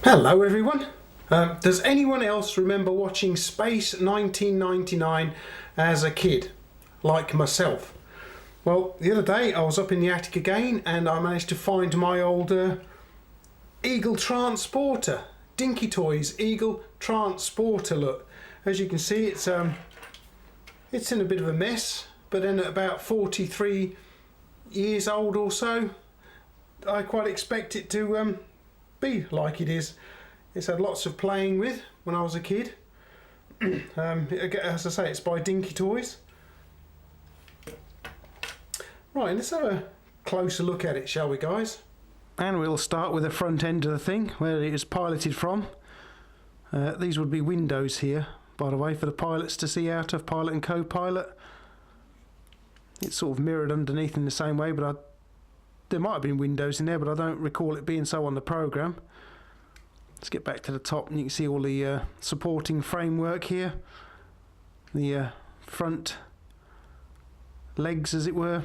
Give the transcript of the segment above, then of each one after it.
Hello everyone. Does anyone else remember watching Space 1999 as a kid, like myself? Well, the other day I was up in the attic again and I managed to find my old Eagle Transporter Dinky Toys Eagle Transporter. Look, as you can see, it's in a bit of a mess, but then at about 43 years old or so, I quite expect it to be like it is. It's had lots of playing with when I was a kid. As I say, it's by Dinky Toys. Right, let's have a closer look at it, shall we, guys? And we'll start with the front end of the thing, where it is piloted from. These would be windows here, by the way, for the pilots to see out of, pilot and co-pilot. It's sort of mirrored underneath in the same way, but there might have been windows in there, but I don't recall it being so on the programme. Let's get back to the top and you can see all the supporting framework here. The front legs, as it were,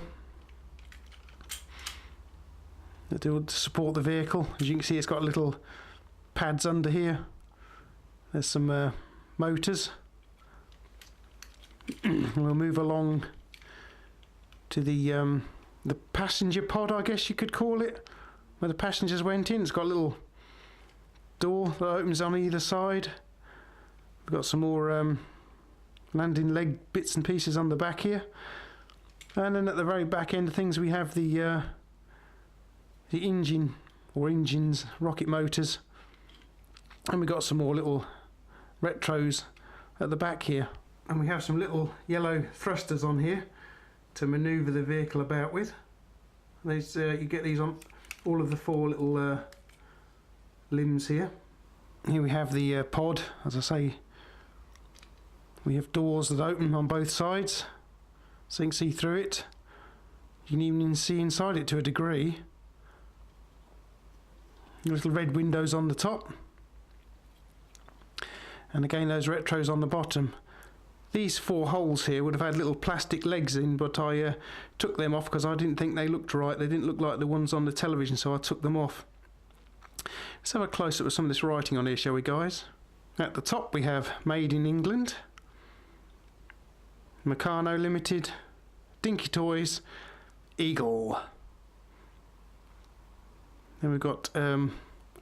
that do to support the vehicle. As you can see, it's got little pads under here. There's some motors. We'll move along to the passenger pod, I guess you could call it, where the passengers went in. It's got a little door that opens on either side. We've got some more landing leg bits and pieces on the back here, and then at the very back end of things we have the engine or engines, rocket motors, and we've got some more little retros at the back here, and we have some little yellow thrusters on here to manoeuvre the vehicle about with. These you get these on all of the four little limbs here. Here we have the pod. As I say, we have doors that open on both sides, so you can see through it. You can even see inside it to a degree. Little red windows on the top, and again those retros on the bottom. These four holes here would have had little plastic legs in, but I took them off because I didn't think they looked right. They didn't look like the ones on the television, so I took them off. Let's have a close up with some of this writing on here, shall we, guys? At the top we have Made in England, Meccano Limited, Dinky Toys, Eagle. Then we've got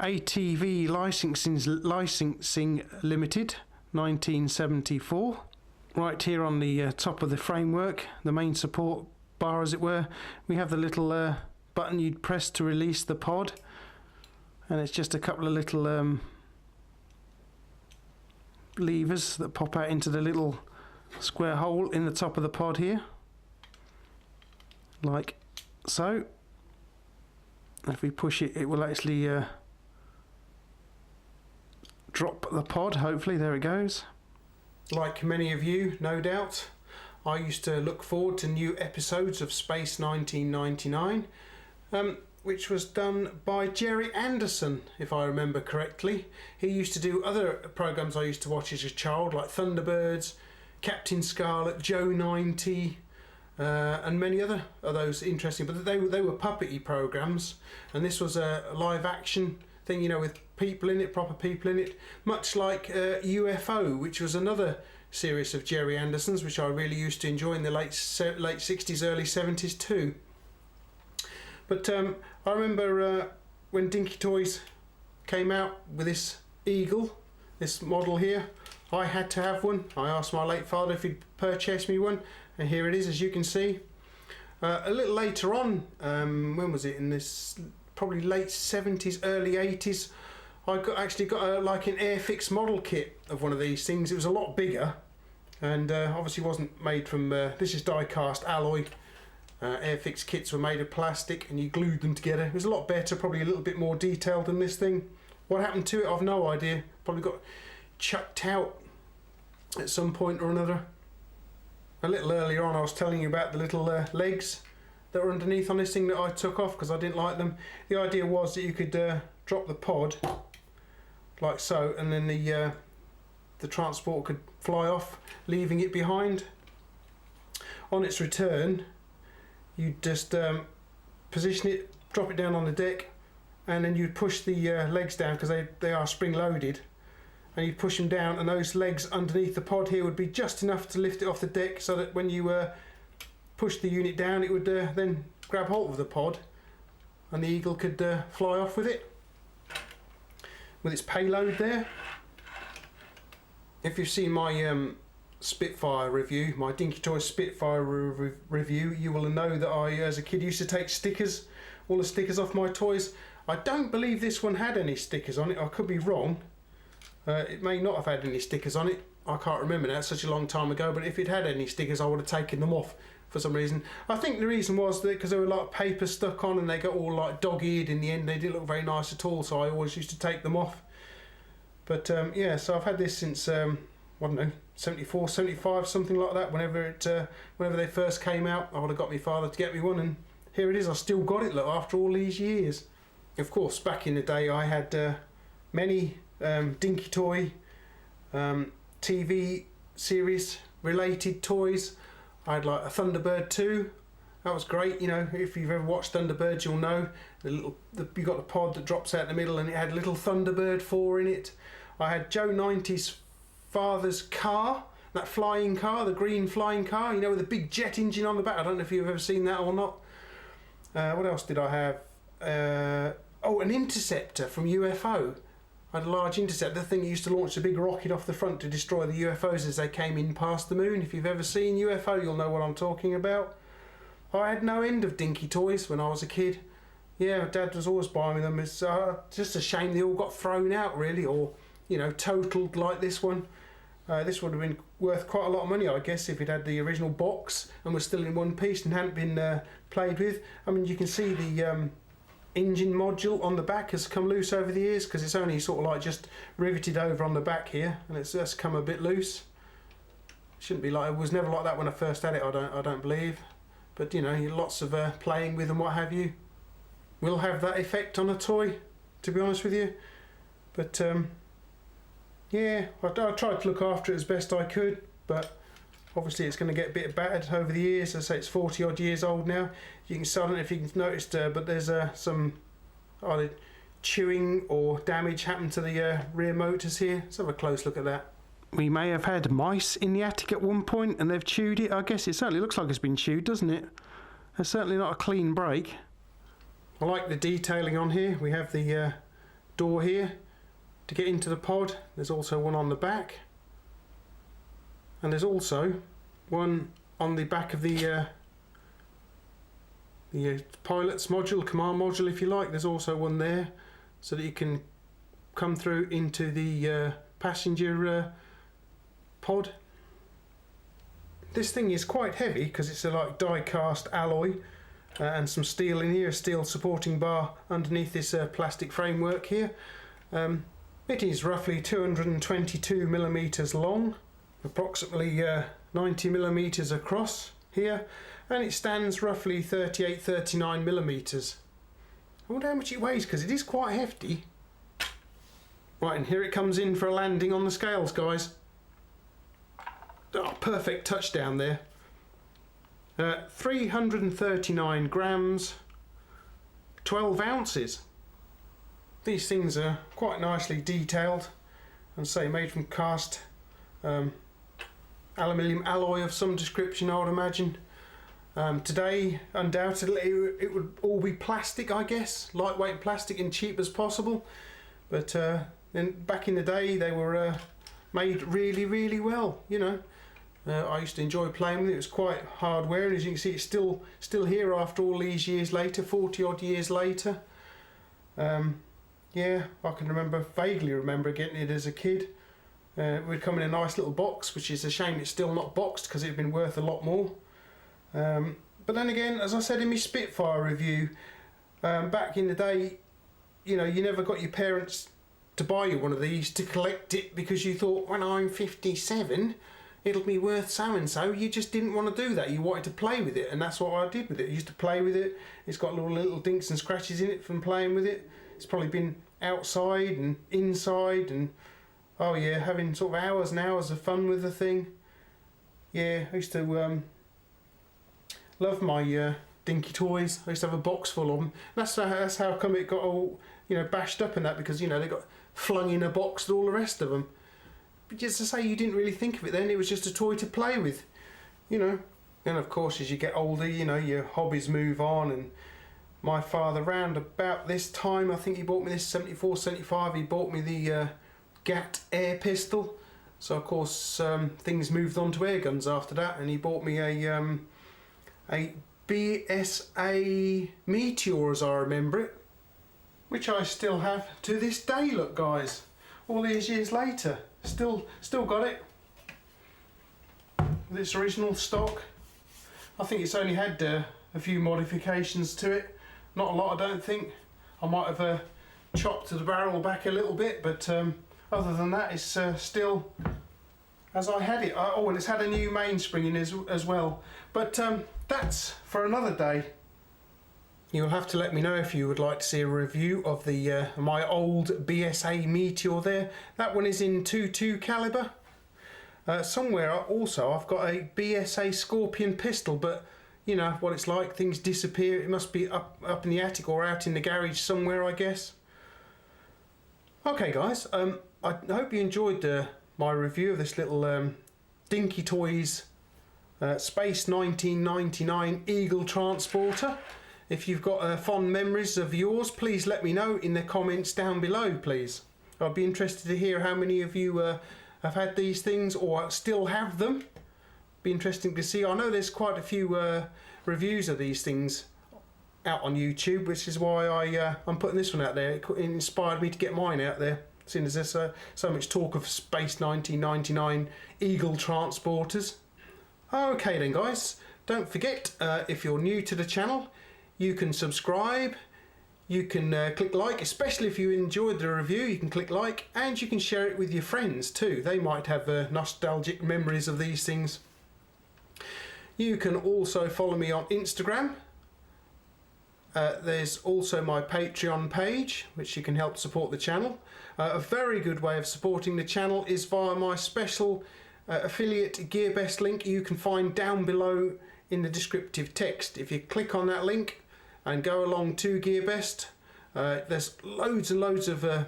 ATV Licensing Limited, 1974. Right here on the top of the framework, the main support bar, as it were, we have the little button you'd press to release the pod, and it's just a couple of little levers that pop out into the little square hole in the top of the pod here, like so. If we push it, it will actually drop the pod, hopefully. There it goes. Like many of you, no doubt, I used to look forward to new episodes of Space 1999, which was done by Gerry Anderson, if I remember correctly. He used to do other programmes I used to watch as a child, like Thunderbirds, Captain Scarlet, Joe 90, and many other of those interesting, but they were puppety programmes, and this was a live action thing, you know, with people in it, proper people in it, much like UFO, which was another series of Gerry Anderson's, which I really used to enjoy in the late 60s, early 70s too. But I remember when Dinky Toys came out with this Eagle, this model here, I had to have one. I asked my late father if he'd purchase me one, and here it is, as you can see. A little later on, when was it, in this probably late 70s, early 80s, I actually got like an Airfix model kit of one of these things. It was a lot bigger, and obviously wasn't made from, this is die-cast alloy. Airfix kits were made of plastic and you glued them together. It was a lot better, probably a little bit more detailed than this thing. What happened to it, I've no idea. Probably got chucked out at some point or another. A little earlier on I was telling you about the little legs that were underneath on this thing that I took off because I didn't like them. The idea was that you could drop the pod like so, and then the transport could fly off, leaving it behind. On its return, you'd just position it, drop it down on the deck, and then you'd push the legs down because they are spring loaded, and you'd push them down, and those legs underneath the pod here would be just enough to lift it off the deck, so that when you push the unit down, it would then grab hold of the pod, and the Eagle could fly off with it, with its payload there. If you've seen my Spitfire review, my Dinky Toy Spitfire review, you will know that I, as a kid, used to take stickers, all the stickers off my toys. I don't believe this one had any stickers on it. I could be wrong. It may not have had any stickers on it. I can't remember now, it's such a long time ago, but if it had any stickers, I would have taken them off for some reason. I think the reason was that because they were like paper stuck on and they got all like dog-eared in the end. They didn't look very nice at all, so I always used to take them off. But yeah, so I've had this since I don't know, 74, 75, something like that. Whenever they first came out, I would have got my father to get me one, and here it is. I still got it, look, after all these years. Of course, back in the day, I had many Dinky Toy TV series related toys. I had like a Thunderbird 2. That was great. You know, if you've ever watched Thunderbirds, you'll know you got the pod that drops out in the middle, and it had a little Thunderbird 4 in it. I had Joe 90's father's car, that flying car, the green flying car, you know, with the big jet engine on the back. I don't know if you've ever seen that or not. What else did I have? Oh, an interceptor from UFO. I had a large interceptor, the thing that used to launch a big rocket off the front to destroy the UFOs as they came in past the moon. If you've ever seen UFO, you'll know what I'm talking about. I had no end of Dinky Toys when I was a kid. Yeah, Dad was always buying me them. It's just a shame they all got thrown out, really, or, you know, totaled like this one. This would have been worth quite a lot of money, I guess, if it had the original box and was still in one piece and hadn't been played with. I mean, you can see the engine module on the back has come loose over the years, because it's only sort of like just riveted over on the back here, and it's just come a bit loose. Shouldn't be like, it was never like that when I first had it, I don't believe. But, you know, lots of playing with and what have you will have that effect on a toy, to be honest with you. But yeah, I tried to look after it as best I could, but obviously it's going to get a bit battered over the years. As I say, it's 40 odd years old now. You can, I don't know if you can notice, but there's some either chewing or damage happened to the rear motors here. Let's have a close look at that. We may have had mice in the attic at one point and they've chewed it. I guess it certainly looks like it's been chewed, doesn't it? It's certainly not a clean break. I like the detailing on here. We have the door here to get into the pod. There's also one on the back, and there's also one on the back of the pilot's module, command module if you like. There's also one there so that you can come through into the passenger pod. This thing is quite heavy because it's a like die-cast alloy and some steel in here, a steel supporting bar underneath this plastic framework here. It is roughly 222 millimeters long, approximately 90 millimeters across here, and it stands roughly 38-39 millimeters. I wonder how much it weighs, because it is quite hefty. Right, and here it comes in for a landing on the scales, guys. Oh, perfect touchdown there. 339 grams, 12 ounces. These things are quite nicely detailed and say made from cast aluminium alloy of some description, I would imagine. Today, undoubtedly, it would all be plastic, I guess, lightweight plastic and cheap as possible. But then back in the day, they were made really, really well, you know. I used to enjoy playing with it. It was quite hard wearing. As you can see, it's still here after all these years later, 40 odd years later. Yeah, I can vaguely remember getting it as a kid. It would come in a nice little box, which is a shame it's still not boxed because it'd been worth a lot more. But then again, as I said in my Spitfire review, back in the day, you know, you never got your parents to buy you one of these to collect it because you thought, when I'm 57, it'll be worth so and so. You just didn't want to do that. You wanted to play with it, and that's what I did with it. I used to play with it. It's got little dinks and scratches in it from playing with it. It's probably been outside and inside, and oh yeah, having sort of hours and hours of fun with the thing. Yeah, I used to love my Dinky Toys. I used to have a box full of them. That's how come it got all, you know, bashed up and that, because, you know, they got flung in a box with all the rest of them. But just to say, you didn't really think of it then. It was just a toy to play with, you know. And of course, as you get older, you know, your hobbies move on. And my father, round about this time, I think he bought me this 74, 75. He bought me the Gat air pistol. So of course, things moved on to air guns after that, and he bought me a BSA Meteor, as I remember it, which I still have to this day. Look, guys, all these years later, still got it. With its original stock. I think it's only had a few modifications to it. Not a lot, I don't think. I might have chopped the barrel back a little bit, but other than that, it's still as I had it. Oh, and it's had a new mainspring in as well. But that's for another day. You'll have to let me know if you would like to see a review of the my old BSA Meteor there. That one is in 22 caliber. Somewhere also I've got a BSA Scorpion pistol, but you know what it's like, things disappear. It must be up in the attic or out in the garage somewhere, I guess. Okay guys, I hope you enjoyed my review of this little Dinky Toys Space 1999 Eagle Transporter. If you've got fond memories of yours, please let me know in the comments down below, please. I'd be interested to hear how many of you have had these things or still have them. Be interesting to see. I know there's quite a few reviews of these things out on YouTube, which is why I'm putting this one out there. It inspired me to get mine out there, seeing as there's so much talk of Space 1999 Eagle Transporters. Okay then guys, don't forget, if you're new to the channel, you can subscribe, you can click like, especially if you enjoyed the review. You can click like, and you can share it with your friends too. They might have nostalgic memories of these things. You can also follow me on Instagram. There's also my Patreon page, which you can help support the channel. A very good way of supporting the channel is via my special affiliate GearBest link you can find down below in the descriptive text. If you click on that link and go along to GearBest, there's loads and loads of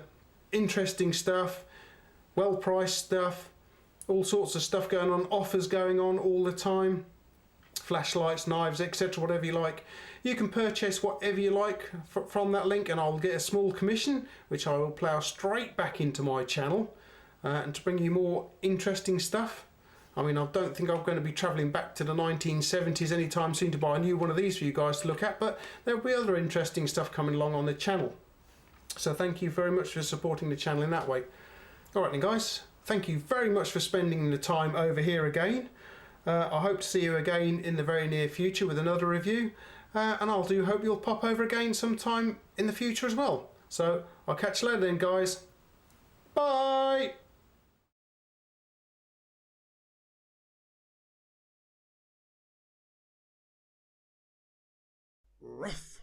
interesting stuff, well priced stuff, all sorts of stuff going on, offers going on all the time, flashlights, knives, etc., whatever you like. You can purchase whatever you like from that link, and I'll get a small commission which I will plough straight back into my channel and to bring you more interesting stuff. I mean, I don't think I'm going to be travelling back to the 1970s anytime soon to buy a new one of these for you guys to look at, but there'll be other interesting stuff coming along on the channel. So thank you very much for supporting the channel in that way. Alright then guys, thank you very much for spending the time over here again. I hope to see you again in the very near future with another review, and I do hope you'll pop over again sometime in the future as well. So I'll catch you later then guys. Bye! Ruff.